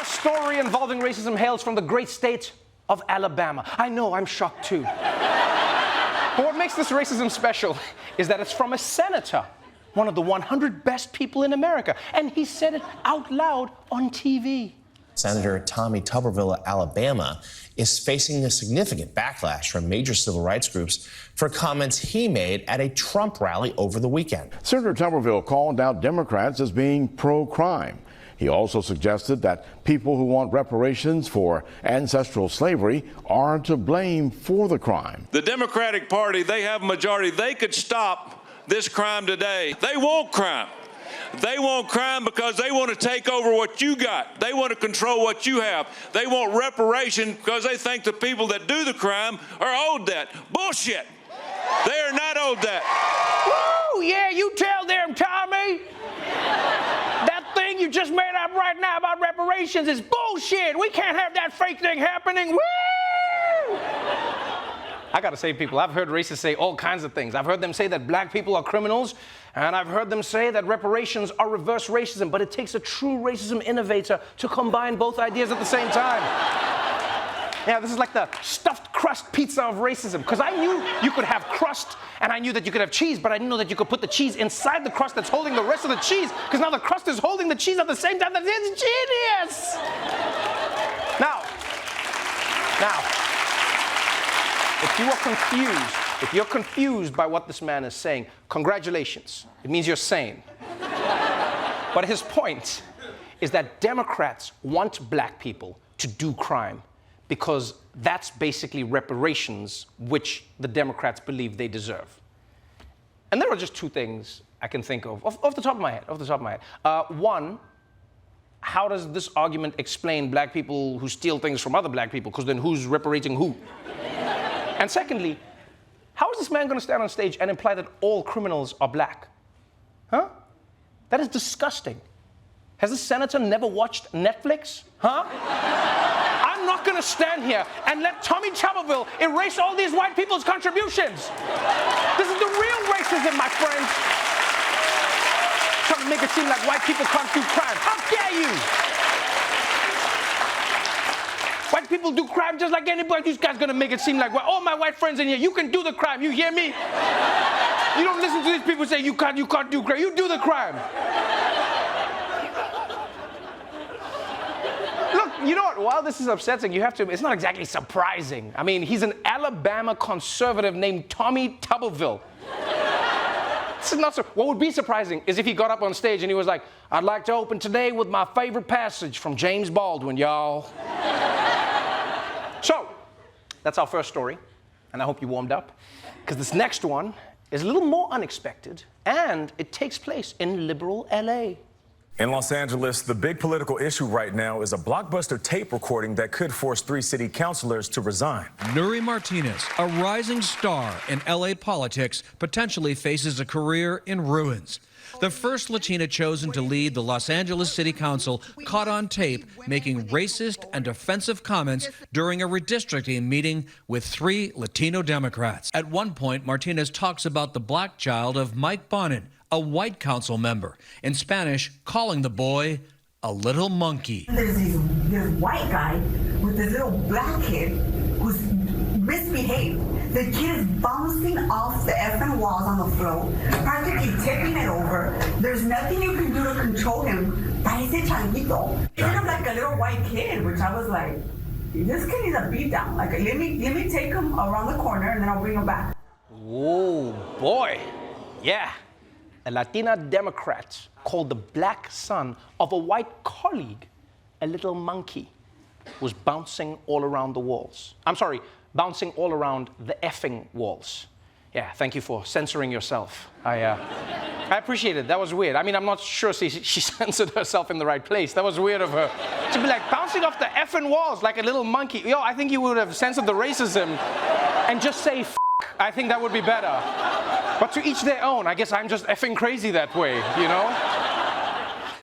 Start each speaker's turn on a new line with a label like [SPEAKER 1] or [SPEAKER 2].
[SPEAKER 1] first story involving racism hails from the great state of Alabama. I know, I'm shocked too. But what makes this racism special is that it's from a senator, one of the 100 best people in America, and he said it out loud on TV.
[SPEAKER 2] Senator Tommy Tuberville of Alabama is facing a significant backlash from major civil rights groups for comments he made at a Trump rally over the weekend.
[SPEAKER 3] Senator Tuberville called out Democrats as being pro-crime. He also suggested that people who want reparations for ancestral slavery are to blame for the crime.
[SPEAKER 4] The Democratic Party, they have a majority. They could stop this crime today. They want crime. They want crime because they want to take over what you got. They want to control what you have. They want reparation because they think the people that do the crime are owed that. Bullshit. They are not owed that.
[SPEAKER 1] Woo! Yeah, you tell them, Tommy. That thing you just made up right now about reparations is bullshit. We can't have that fake thing happening. Woo! I gotta say, people, I've heard racists say all kinds of things. I've heard them say that black people are criminals, and I've heard them say that reparations are reverse racism, but it takes a true racism innovator to combine both ideas at the same time. Yeah, this is like the stuffed crust pizza of racism, because I knew you could have crust, and I knew that you could have cheese, but I didn't know that you could put the cheese inside the crust that's holding the rest of the cheese, because now the crust is holding the cheese at the same time. That's genius! Now, if you're confused by what this man is saying, congratulations. It means you're sane. But his point is that Democrats want black people to do crime because that's basically reparations which the Democrats believe they deserve. And there are just two things I can think of, off the top of my head. One, how does this argument explain black people who steal things from other black people? Because then who's reparating who? And secondly, how is this man going to stand on stage and imply that all criminals are black? Huh? That is disgusting. Has the senator never watched Netflix? Huh? I'm not going to stand here and let Tommy Tuberville erase all these white people's contributions. This is the real racism, my friends. Trying to make it seem like white people can't do crime. How dare you? White people do crime just like anybody. These guys gonna make it seem like, well, all my white friends in here, you can do the crime. You hear me? You don't listen to these people say you can't do crime. You do the crime. Look, you know what? While this is upsetting, you have to. It's not exactly surprising. I mean, he's an Alabama conservative named Tommy Tuberville. This is not so. What would be surprising is if he got up on stage and he was like, "I'd like to open today with my favorite passage from James Baldwin, y'all." So, that's our first story, and I hope you warmed up, because this next one is a little more unexpected, and it takes place in liberal L.A.
[SPEAKER 5] In Los Angeles, the big political issue right now is a blockbuster tape recording that could force 3 city councilors to resign.
[SPEAKER 6] Nury Martinez, a rising star in L.A. politics, potentially faces a career in ruins. The first Latina chosen to lead the Los Angeles City Council caught on tape making racist and offensive comments during a redistricting meeting with 3 Latino Democrats. At one point, Martinez talks about the black child of Mike Bonin, a white council member, in Spanish calling the boy a little monkey.
[SPEAKER 7] There's this white guy with this little black kid who's misbehaved. The kid is bouncing off the effing walls on the floor, practically tipping it over. There's nothing you can do to control him. Parece changuito. Kind of like a little white kid, which I was like, this kid needs a beat down. Like, let me take him around the corner and then I'll bring him back.
[SPEAKER 1] Oh boy, yeah. A Latina Democrat called the black son of a white colleague a little monkey, was bouncing all around the walls. I'm sorry, bouncing all around the effing walls. Yeah, thank you for censoring yourself. I appreciate it. That was weird. I mean, I'm not sure she censored herself in the right place. That was weird of her. To be like bouncing off the effing walls like a little monkey. Yo, I think you would have censored the racism and just say f***. I think that would be better. But to each their own. I guess I'm just effing crazy that way, you know?